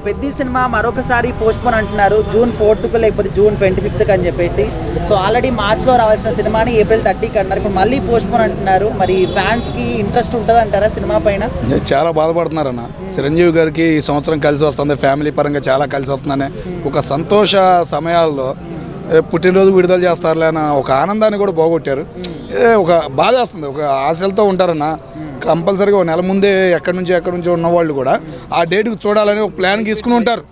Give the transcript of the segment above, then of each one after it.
పెద్ద సినిమా మరొకసారి పోస్ట్పోన్ అంటున్నారు. June 4th లేకపోతే June 25th అని చెప్పేసి. సో ఆల్రెడీ మార్చ్లో రావాల్సిన సినిమాని April 30కి అన్నారు. ఇప్పుడు మళ్ళీ పోస్ట్పోన్ అంటున్నారు. మరి ఫ్యాన్స్కి ఇంట్రెస్ట్ ఉంటుంది అంటారా సినిమా పైన? చాలా బాధపడుతున్నారన్న. చిరంజీవి గారికి ఈ సంవత్సరం కలిసి వస్తుంది, ఫ్యామిలీ పరంగా చాలా కలిసి వస్తుందని ఒక సంతోష సమయాల్లో పుట్టినరోజు విడుదల చేస్తారులే అన్న ఒక ఆనందాన్ని కూడా పోగొట్టారు. ఒక బాధ వస్తుంది. ఒక ఆశలతో ఉంటారన్న. కంపల్సరీగా ఒక నెల ముందే ఎక్కడి నుంచో ఉన్నవాళ్ళు కూడా ఆ డేట్కి చూడాలని ఒక ప్లాన్ తీసుకుని ఉంటారు.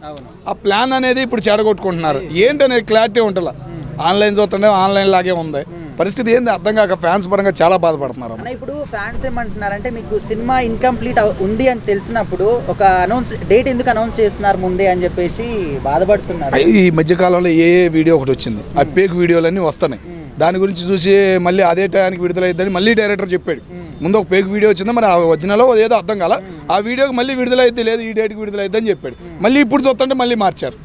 ఆ ప్లాన్ అనేది ఇప్పుడు చెడగొట్టుకుంటున్నారు. ఏంటనేది క్లారిటీ ఉంటుందా? ఆన్లైన్ చూస్తుంటే ఆన్లైన్ లాగే ఉంది పరిస్థితి. ఏంది అర్థం కాక ఫ్యాన్స్ పరంగా చాలా బాధపడుతున్నారు. ఇప్పుడు ఫ్యాన్స్ ఏమంటున్నారంటే మీకు సినిమా ఇన్కంప్లీట్ ఉంది అని తెలిసినప్పుడు ఒక డేట్ ఎందుకు అనౌన్స్ చేస్తున్నారు ముందే అని చెప్పేసి బాధపడుతున్నారు. ఈ మధ్యకాలంలో ఏ వీడియో ఒకటి వచ్చింది, ఆ ఫేక్ వీడియోలన్నీ వస్తున్నాయి. దాని గురించి చూసి మళ్ళీ అదే టైంకి విడుదలైద్దని మళ్ళీ డైరెక్టర్ చెప్పాడు. ముందు ఒక ఫేక్ వీడియో వచ్చింది, మరి ఆ ఒరిజినల్ ఏదో అర్థం కాల. ఆ వీడియోకి మళ్ళీ విడుదలైతే లేదు, ఈ డేట్కి విడుదలైద్దని చెప్పాడు. మళ్ళీ ఇప్పుడు చూస్తుంటే మళ్ళీ మార్చారు.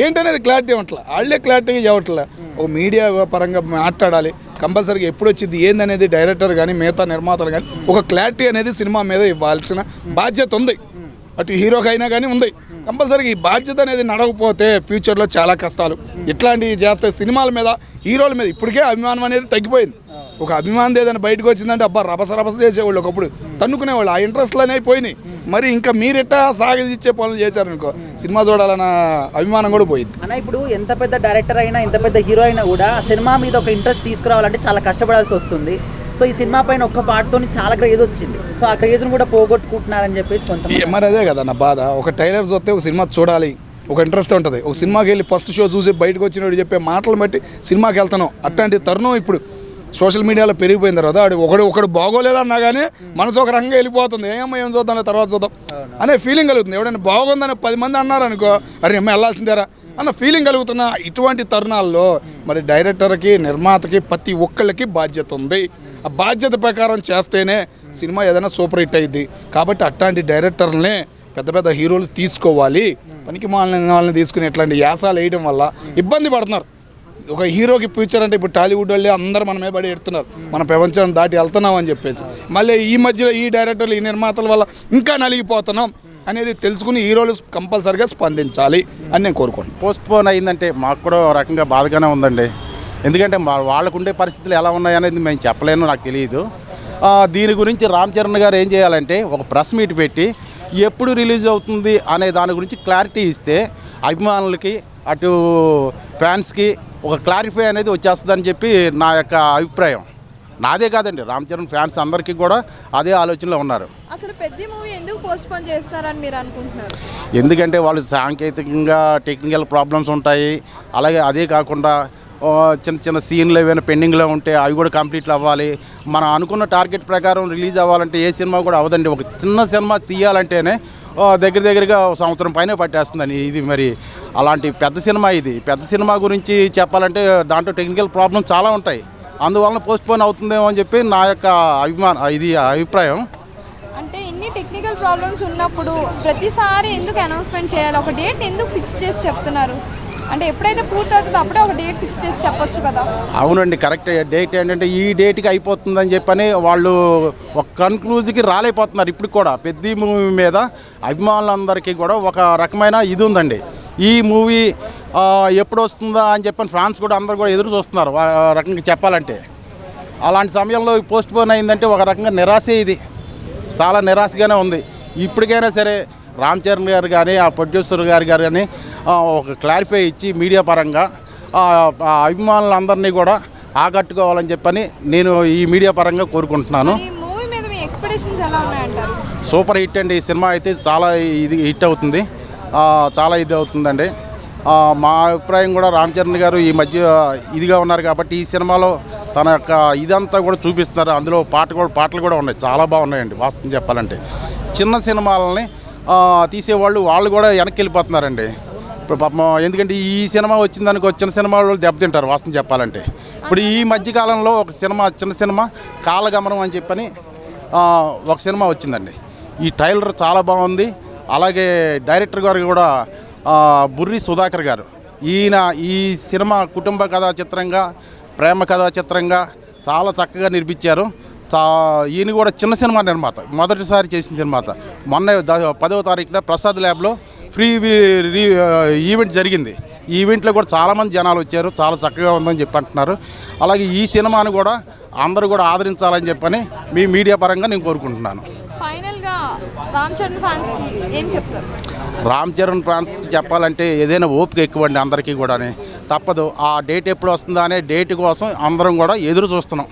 ఏంటనేది క్లారిటీ ఇవ్వట్లే, వాళ్ళే క్లారిటీగా చెప్పట్లే. ఒక మీడియా పరంగా మాట్లాడాలి కంపల్సరీగా. ఎప్పుడు వచ్చింది ఏందనేది డైరెక్టర్ కానీ మిగతా నిర్మాతలు కానీ ఒక క్లారిటీ అనేది సినిమా మీద ఇవ్వాల్సిన బాధ్యత ఉంది. అటు హీరోకి అయినా కానీ ఉంది. కంపల్సరీగా ఈ బాధ్యత అనేది నడవకపోతే ఫ్యూచర్లో చాలా కష్టాలు. ఇట్లాంటివి చేస్తే సినిమాల మీద హీరోల మీద ఇప్పటికే అభిమానం అనేది తగ్గిపోయింది. ఒక అభిమానం ఏదైనా బయటకు వచ్చిందంటే అబ్బా రభస చేసేవాళ్ళు, ఒకప్పుడు తన్నుకునేవాళ్ళు. ఆ ఇంట్రెస్ట్లు అనేవి పోయినాయి. మరి ఇంకా మీరెట్టా సాగదిచ్చే పనులు చేశారనుకో సినిమా చూడాలన్న అభిమానం కూడా పోయింది అన్న. ఇప్పుడు ఎంత పెద్ద డైరెక్టర్ అయినా ఎంత పెద్ద హీరో అయినా కూడా సినిమా మీద ఒక ఇంట్రెస్ట్ తీసుకురావాలంటే చాలా కష్టపడాల్సి వస్తుంది. సో ఈ సినిమా పైన ఒక్క పాటతో చాలా క్రేజ్ వచ్చింది. సో ఆ క్రేజ్ను కూడా పోగొట్టుకుంటున్నారని చెప్పేసి కొంతమంది. మరి అదే కదా నా బాధ. ఒక ట్రైలర్ చూస్తే ఒక సినిమా చూడాలి, ఒక ఇంట్రెస్ట్ ఉంటుంది. ఒక సినిమాకి వెళ్ళి ఫస్ట్ షో చూసి బయటకు వచ్చినప్పుడు చెప్పే మాటలు బట్టి సినిమాకి వెళ్తాను. అట్లాంటి తరుణం ఇప్పుడు సోషల్ మీడియాలో పెరిగిపోయిన తర్వాత ఒకడు బాగోలేదన్నా కానీ మనసు ఒక రంగంగా వెళ్ళిపోతుంది. ఏం చూద్దాం తర్వాత చూద్దాం అనే ఫీలింగ్ కలుగుతుంది. ఎవడైనా బాగుందని 10 మంది అన్నారు అనుకో, అరే అమ్మ వెళ్ళాల్సిందేరా అన్న ఫీలింగ్ కలుగుతున్న ఇటువంటి తరుణాల్లో మరి డైరెక్టర్కి నిర్మాతకి ప్రతి ఒక్కళ్ళకి బాధ్యత ఉంది. ఆ బాధ్యత ప్రకారం చేస్తేనే సినిమా ఏదైనా సూపర్ హిట్ అయ్యిద్ది. కాబట్టి అట్లాంటి డైరెక్టర్లనే పెద్ద హీరోలు తీసుకోవాలి. పనికి వాళ్ళని తీసుకుని ఇట్లాంటి యాసాలు వేయడం వల్ల ఇబ్బంది పడుతున్నారు. ఒక హీరోకి ఫ్యూచర్ అంటే ఇప్పుడు టాలీవుడ్ వాళ్ళే అందరూ మన మీద పడి ఎడుతున్నారు, మన ప్రపంచం దాటి వెళ్తున్నాం అని చెప్పేసి. మళ్ళీ ఈ మధ్యలో ఈ డైరెక్టర్లు ఈ నిర్మాతల వల్ల ఇంకా నలిగిపోతున్నాం అనేది తెలుసుకుని హీరోలు కంపల్సరీగా స్పందించాలి అని నేను కోరుకుంటున్నాను. పోస్ట్పోన్ అయిందంటే మాకు కూడా ఒక రకంగా బాధగానే ఉందండి. ఎందుకంటే వాళ్ళకుండే పరిస్థితులు ఎలా ఉన్నాయనేది మేము చెప్పలేను, నాకు తెలియదు. దీని గురించి రామ్ చరణ్ గారు ఏం చేయాలంటే ఒక ప్రెస్ మీట్ పెట్టి ఎప్పుడు రిలీజ్ అవుతుంది అనే దాని గురించి క్లారిటీ ఇస్తే అభిమానులకి అటు ఫ్యాన్స్కి ఒక క్లారిఫై అనేది వచ్చేస్తుందని చెప్పి నా యొక్క అభిప్రాయం. నాదే కాదండి, రామ్ చరణ్ ఫ్యాన్స్ అందరికీ కూడా అదే ఆలోచనలో ఉన్నారు. అసలు పెద్ద మూవీ ఎందుకు పోస్ట్పోన్ చేస్తారని మీరు అనుకుంటున్నారు? ఎందుకంటే వాళ్ళు సాంకేతికంగా టెక్నికల్ ప్రాబ్లమ్స్ ఉంటాయి. అలాగే అదే కాకుండా చిన్న సీన్లు ఏమైనా పెండింగ్లో ఉంటే అవి కూడా కంప్లీట్ అవ్వాలి. మనం అనుకున్న టార్గెట్ ప్రకారం రిలీజ్ అవ్వాలంటే ఏ సినిమా కూడా అవ్వదండి. ఒక చిన్న సినిమా తీయాలంటేనే దగ్గరగా సంవత్సరం పైన పట్టేస్తుందని. ఇది మరి అలాంటి పెద్ద సినిమా. ఇది పెద్ద సినిమా గురించి చెప్పాలంటే దాంట్లో టెక్నికల్ ప్రాబ్లమ్స్ చాలా ఉంటాయి. అందువలన పోస్ట్పోన్ అవుతుందేమో అని చెప్పి నా యొక్క అభిప్రాయం. అంటే ఇన్ని టెక్నికల్ ప్రాబ్లమ్స్ ఉన్నప్పుడు ప్రతిసారి ఎందుకు అనౌన్స్మెంట్ చేయాలి? ఒక డేట్ ఎందుకు ఫిక్స్ చేసి చెప్తున్నారు? అంటే ఎప్పుడైతే పూర్తి అవుతుందో అప్పుడే ఒక డేట్ ఫిక్స్ చేసి చెప్పొచ్చు కదా. అవునండి, కరెక్ట్. డేట్ ఏంటంటే ఈ డేట్కి అయిపోతుందని చెప్పని వాళ్ళు ఒక కన్క్లూజ్కి రాలేకపోతున్నారు. ఇప్పుడు కూడా పెద్ద మూవీ మీద అభిమానులందరికీ కూడా ఒక రకమైన ఇది ఉందండి. ఈ మూవీ ఎప్పుడు వస్తుందా అని చెప్పని ఫ్రాన్స్ కూడా అందరు కూడా ఎదురు చూస్తున్నారు రకంగా చెప్పాలంటే. అలాంటి సమయంలో పోస్ట్పోన్ అయిందంటే ఒక రకంగా నిరాశే. ఇది చాలా నిరాశగానే ఉంది. ఇప్పటికైనా సరే రామ్ చరణ్ గారు కానీ ఆ ప్రొడ్యూసర్ గారు కానీ ఒక క్లారిఫై ఇచ్చి మీడియా పరంగా అభిమానులందరినీ కూడా ఆకట్టుకోవాలని చెప్పని నేను ఈ మీడియా పరంగా కోరుకుంటున్నాను. మూవీ మీద మీ ఎక్స్పెక్టేషన్స్ ఎలా ఉన్నాయంటారు? సూపర్ హిట్ అండి. ఈ సినిమా అయితే చాలా ఇది హిట్ అవుతుంది, చాలా ఇది అవుతుందండి. మా అభిప్రాయం కూడా రామ్ చరణ్ గారు ఈ మధ్య ఇదిగా ఉన్నారు కాబట్టి ఈ సినిమాలో తన యొక్క ఇదంతా కూడా చూపిస్తున్నారు. అందులో పాటలు కూడా ఉన్నాయి, చాలా బాగున్నాయండి. వాస్తవం చెప్పాలంటే చిన్న సినిమాలని తీసేవాళ్ళు కూడా వెనక్కి వెళ్ళిపోతున్నారండి ఇప్పుడు పాపం. ఎందుకంటే ఈ సినిమా వచ్చిందానికి వచ్చిన సినిమా వాళ్ళు దెబ్బతింటారు వాస్తవం చెప్పాలంటే. ఇప్పుడు ఈ మధ్యకాలంలో ఒక చిన్న సినిమా కాలగమనం అని చెప్పని ఒక సినిమా వచ్చిందండి. ఈ ట్రైలర్ చాలా బాగుంది. అలాగే డైరెక్టర్ గారు కూడా బుర్రి సుధాకర్ గారు, ఈయన ఈ సినిమా కుటుంబ కథా చిత్రంగా ప్రేమ కథా చిత్రంగా చాలా చక్కగా నిర్మించారు. ఈయన కూడా చిన్న సినిమా నిర్మాత, మొదటిసారి చేసిన నిర్మాత. మొన్న 10వ తారీఖున ప్రసాద్ ల్యాబ్లో ఈవెంట్ జరిగింది. ఈ ఈవెంట్లో కూడా చాలామంది జనాలు వచ్చారు, చాలా చక్కగా ఉందని చెప్పి అంటున్నారు. అలాగే ఈ సినిమాను కూడా అందరూ కూడా ఆదరించాలని చెప్పని మీ మీడియా పరంగా నేను కోరుకుంటున్నాను. ఫైనల్గా రామ్ చరణ్ ఫ్యాన్స్కి ఏం చెప్తారు? రామ్ చరణ్ ఫ్యాన్స్ చెప్పాలంటే ఏదైనా ఓపిక ఎక్కువండి అందరికీ కూడా. తప్పదు, ఆ డేట్ ఎప్పుడు వస్తుందా అనే డేట్ కోసం అందరం కూడా ఎదురు చూస్తున్నాం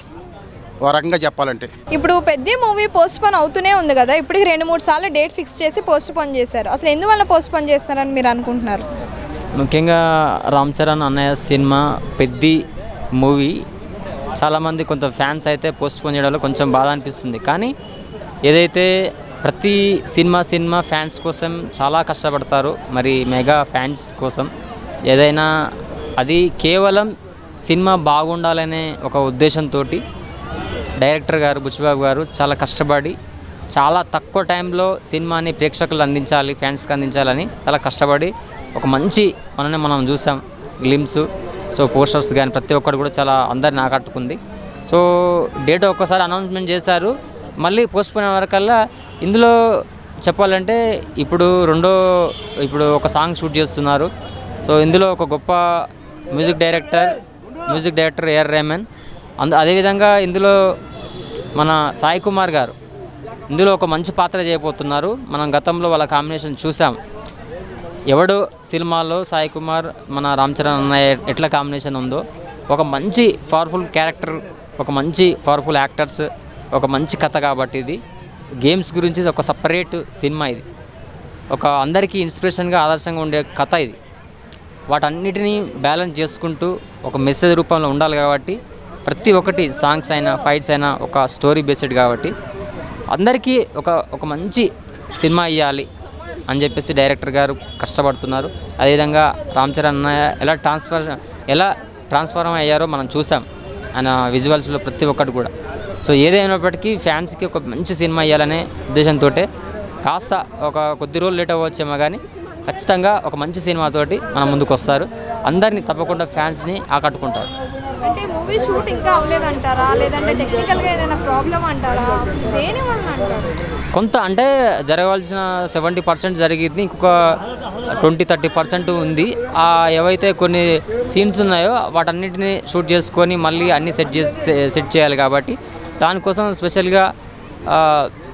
ఓ రకంగా చెప్పాలంటే. ఇప్పుడు పెద్ద మూవీ పోస్ట్ పోన్ అవుతూనే ఉంది కదా, ఇప్పటికి 2-3 సార్లు డేట్ ఫిక్స్ చేసి పోస్ట్ పోన్ చేశారు. అసలు ఎందువల్ల పోస్ట్ పోన్ చేస్తున్నారని మీరు అనుకుంటున్నారు? ముఖ్యంగా రామ్ చరణ్ అన్నయ్య సినిమా పెద్ద మూవీ చాలామంది కొంత ఫ్యాన్స్ అయితే పోస్ట్ పోన్ చేయడంలో కొంచెం బాధ అనిపిస్తుంది. కానీ ఏదైతే ప్రతి సినిమా ఫ్యాన్స్ కోసం చాలా కష్టపడతారు, మరి మెగా ఫ్యాన్స్ కోసం ఏదైనా అది కేవలం సినిమా బాగుండాలనే ఒక ఉద్దేశంతో డైరెక్టర్ గారు బుచ్చిబాబు గారు చాలా కష్టపడి చాలా తక్కువ టైంలో సినిమాని ప్రేక్షకులు అందించాలి, ఫ్యాన్స్కి అందించాలని చాలా కష్టపడి ఒక మంచి మనం చూసాం గ్లిమ్స్. సో పోస్టర్స్ కానీ ప్రతి ఒక్కటి కూడా చాలా అందరిని ఆకట్టుకుంది. సో డేట్ ఒక్కసారి అనౌన్స్మెంట్ చేశారు, మళ్ళీ పోస్ట్పోన్ వరకల్లా. ఇందులో చెప్పాలంటే ఇప్పుడు ఒక సాంగ్ షూట్ చేస్తున్నారు. సో ఇందులో ఒక గొప్ప మ్యూజిక్ డైరెక్టర్ ఏఆర్ రెహమాన్. అదేవిధంగా ఇందులో మన సాయి కుమార్ గారు ఇందులో ఒక మంచి పాత్ర చేయబోతున్నారు. మనం గతంలో వాళ్ళ కాంబినేషన్ చూసాం. ఎవడు సినిమాలో సాయి కుమార్ మన రామ్ చరణ్ అన్నయ్య ఎట్లా కాంబినేషన్ ఉందో, ఒక మంచి పవర్ఫుల్ క్యారెక్టర్, ఒక మంచి పవర్ఫుల్ యాక్టర్స్, ఒక మంచి కథ. కాబట్టి ఇది గేమ్స్ గురించి ఒక సపరేట్ సినిమా. ఇది ఒక అందరికీ ఇన్స్పిరేషన్గా ఆదర్శంగా ఉండే కథ. ఇది వాటన్నిటినీ బ్యాలెన్స్ చేసుకుంటూ ఒక మెసేజ్ రూపంలో ఉండాలి. కాబట్టి ప్రతి ఒక్కటి సాంగ్స్ అయినా ఫైట్స్ అయినా ఒక స్టోరీ బేస్డ్ కాబట్టి అందరికీ ఒక మంచి సినిమా ఇవ్వాలి అని చెప్పేసి డైరెక్టర్ గారు కష్టపడుతున్నారు. అదేవిధంగా రామ్ చరణ్ అన్నయ్య ఎలా ట్రాన్స్ఫార్మ్ అయ్యారో మనం చూసాం ఆయన విజువల్స్లో ప్రతి ఒక్కటి కూడా. సో ఏదైనప్పటికీ ఫ్యాన్స్కి ఒక మంచి సినిమా ఇవ్వాలనే ఉద్దేశంతో కాస్త ఒక కొద్ది రోజులు లేట్ అవ్వచ్చేమో కానీ ఖచ్చితంగా ఒక మంచి సినిమాతోటి మన ముందుకు వస్తారు. అందరినీ తప్పకుండా ఫ్యాన్స్ని ఆకట్టుకుంటారు. అంటే మూవీ షూట్ ఇంకా అవ్వలేదంటారా, లేదంటే టెక్నికల్గా ఏదైనా ప్రాబ్లం అంటారా, దేనివల్ల అంటారు? కొంత అంటే జరగవలసిన 70% జరిగింది, ఇంకొక 20-30% ఉంది. ఏవైతే కొన్ని సీన్స్ ఉన్నాయో వాటన్నిటిని షూట్ చేసుకొని మళ్ళీ అన్నీ సెట్ చేయాలి. కాబట్టి దానికోసం స్పెషల్గా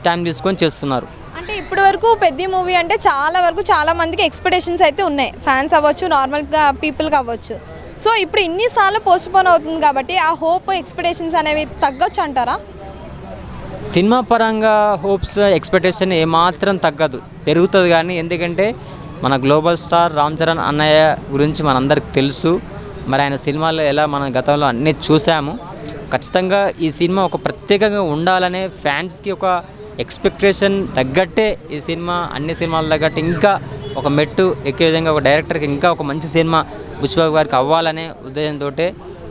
టైం తీసుకొని చేస్తున్నారు. అంటే ఇప్పటి వరకు పెద్ద మూవీ అంటే చాలా మందికి ఎక్స్పెక్టేషన్స్ అయితే ఉన్నాయి, ఫ్యాన్స్ అవ్వచ్చు, నార్మల్గా పీపుల్కి అవ్వచ్చు. సో ఇప్పుడు ఇన్నిసార్లు పోస్ట్పోన్ అవుతుంది కాబట్టి ఆ హోప్ ఎక్స్పెక్టేషన్స్ అనేవి తగ్గొచ్చు అంటారా? సినిమా పరంగా హోప్స్ ఎక్స్పెక్టేషన్ ఏమాత్రం తగ్గదు, పెరుగుతుంది. కానీ ఎందుకంటే మన గ్లోబల్ స్టార్ రామ్ చరణ్ అన్నయ్య గురించి మనందరికి తెలుసు. మరి ఆయన సినిమాల్లో ఎలా మన గతంలో అన్నీ చూసాము. ఖచ్చితంగా ఈ సినిమా ఒక ప్రత్యేకంగా ఉండాలనే ఫ్యాన్స్కి ఒక ఎక్స్పెక్టేషన్ తగ్గట్టే ఈ సినిమా అన్ని సినిమాల తగ్గట్టు ఇంకా ఒక మెట్టు ఎక్కే విధంగా ఒక డైరెక్టర్కి ఇంకా ఒక మంచి సినిమా బుచ్చిబాబు గారికి అవ్వాలనే ఉద్దేశంతో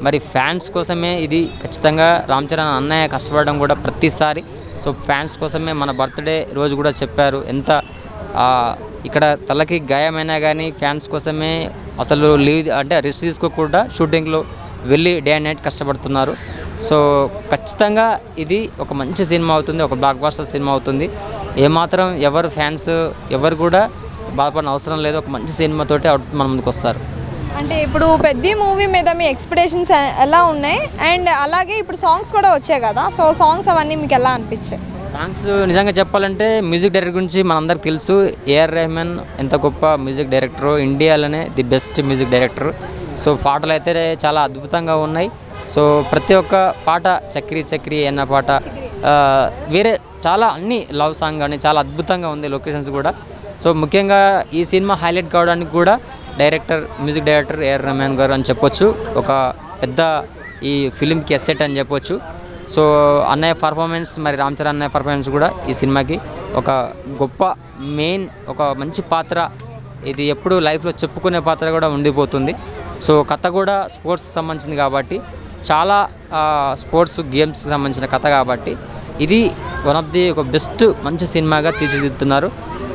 మరి ఫ్యాన్స్ కోసమే ఇది ఖచ్చితంగా రామ్ చరణ్ అన్నయ్య కష్టపడడం కూడా ప్రతిసారి. సో ఫ్యాన్స్ కోసమే మన బర్త్డే రోజు కూడా చెప్పారు ఎంత ఇక్కడ తలకి గాయమైనా కానీ ఫ్యాన్స్ కోసమే అసలు లీవ్ అంటే రెస్ట్ తీసుకోకుండా షూటింగ్లో వెళ్ళి డే అండ్ నైట్ కష్టపడుతున్నారు. సో ఖచ్చితంగా ఇది ఒక మంచి సినిమా అవుతుంది, ఒక బ్లాక్ బస్టర్ సినిమా అవుతుంది. ఏమాత్రం ఫ్యాన్స్ ఎవరు కూడా బాధపడిన అవసరం లేదు. ఒక మంచి సినిమాతోటి మన ముందుకు వస్తారు. అంటే ఇప్పుడు పెద్ద మూవీ మీద మీ ఎక్స్పెక్టేషన్స్ ఎలా ఉన్నాయి? అండ్ అలాగే ఇప్పుడు సాంగ్స్ కూడా వచ్చాయి కదా, సో సాంగ్స్ అవన్నీ మీకు ఎలా అనిపించాయి? సాంగ్స్ నిజంగా చెప్పాలంటే మ్యూజిక్ డైరెక్టర్ గురించి మనందరికి తెలుసు. ఏఆర్ రెహమాన్ ఎంత గొప్ప మ్యూజిక్ డైరెక్టర్, ఇండియాలోనే the best music director. So పాటలు అయితే చాలా అద్భుతంగా ఉన్నాయి. సో ప్రతి ఒక్క పాట చక్రీ అన్న పాట వేరే చాలా అన్ని లవ్ సాంగ్ కానీ చాలా అద్భుతంగా ఉంది, లొకేషన్స్ కూడా. సో ముఖ్యంగా ఈ సినిమా హైలైట్ కావడానికి కూడా మ్యూజిక్ డైరెక్టర్ ఏఆర్ రెహమాన్ గారు అని చెప్పొచ్చు. ఒక పెద్ద ఈ ఫిలింకి అసెట్ అని చెప్పొచ్చు. సో అన్నయ్య పర్ఫార్మెన్స్, మరి రామ్ చరణ్ అన్నయ్య పర్ఫార్మెన్స్ కూడా ఈ సినిమాకి ఒక గొప్ప మెయిన్ ఒక మంచి పాత్ర. ఇది ఎప్పుడు లైఫ్లో చెప్పుకునే పాత్ర కూడా ఉండిపోతుంది. సో కథ కూడా స్పోర్ట్స్కి సంబంధించింది కాబట్టి చాలా స్పోర్ట్స్ గేమ్స్కి సంబంధించిన కథ కాబట్టి ఇది వన్ ఆఫ్ ది ఒక బెస్ట్ మంచి సినిమాగా తీర్చిదిద్దుతున్నారు.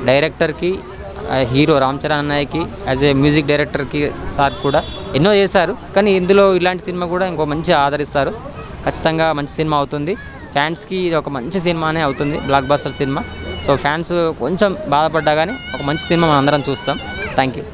డైరెక్టర్కి, హీరో రామ్ చరణ్ అన్నయ్యకి, యాజ్ ఏ మ్యూజిక్ డైరెక్టర్కి సార్ కూడా ఎన్నో చేశారు. కానీ ఇందులో ఇలాంటి సినిమా కూడా ఇంకో మంచి ఆదరిస్తారు. ఖచ్చితంగా మంచి సినిమా అవుతుంది. ఫ్యాన్స్కి ఇది ఒక మంచి సినిమానే అవుతుంది, block buster cinema. So fans కొంచెం బాధపడ్డా కానీ ఒక మంచి సినిమా మనం అందరం చూస్తాం. Thank you.